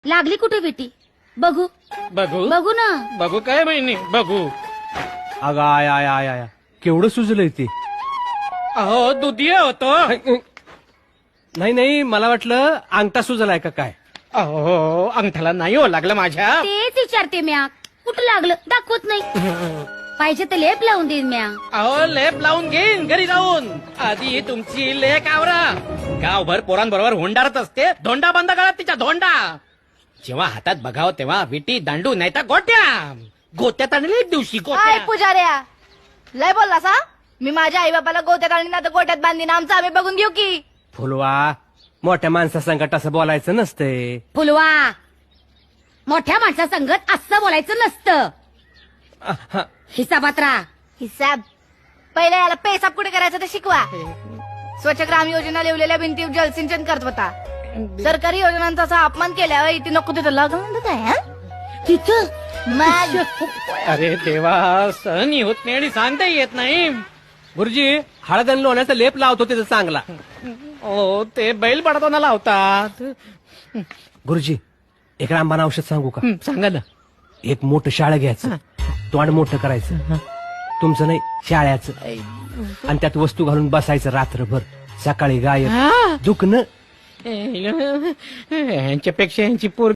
लागली कुठे बेटी? बघू बघू बघू ना. बघू काय महिने बघू. अगं आय आय आय आय केवढं सुजलंय ते. अहो दुधिया होतो. नाही नाही मला वाटलं अंगठा सुजलाय का काय. अहो अंगठ्याला नाही हो लागलं माझ्या. तेच विचारते म्या. कुठं लागलं दाखवत नाही. पाहिजे तर लेप लावून देईन म्या. अहो लेप लावून घेईन घरी जाऊन. आधी तुमची लेक आवरा. गावभर पोरांबरोबर हुंडारत असते. धोंडा बंद करा तिच्या धोंडा. जेव्हा हातात बघावं तेव्हा विटी दांडू नाही तर गोट्या. गोत्यात आणले एक दिवशी काय गोट्या. पुजाऱ्या लय बोलला सा. मी माझ्या आई बाबाला गोट्यात आणि ना तर गोट्यात बांधीन. आमचं आम्ही बघून घेऊ की. फुलवा मोठ्या माणसा संकट असं बोलायचं नसतंय. फुलवा मोठ्या माणसा संगत असं बोलायचं नसतं. हिसाबात राहा. हिसाब पहिले याला पैसा कुठे करायचा ते शिकवा. स्वच्छ ग्राम योजना लिवलेल्या भिंतीवर जलसिंचन करत होता. सरकारी योजनांचा असा अपमान केल्यावर इथे नको तिथं लग्न काय हं? तिथं मग अरे देवा सहन होत नाही आणि सांगता येत नाही. गुरुजी हळद आणि लोण्याचा लेप लावतो त्याचा चांगला. हो ते बैल पडताना लावतात. गुरुजी एक रामबाण औषध सांगू का. सांगा ना. एक मोठं शाळं घ्यायचं. तोंड मोठं करायचं. तुमचं नाही शाळ्याचं. आणि त्यात वस्तू घालून बसायचं रात्रभर. सकाळी गायब दुखणं. यांच्यापेक्षा यांची पोर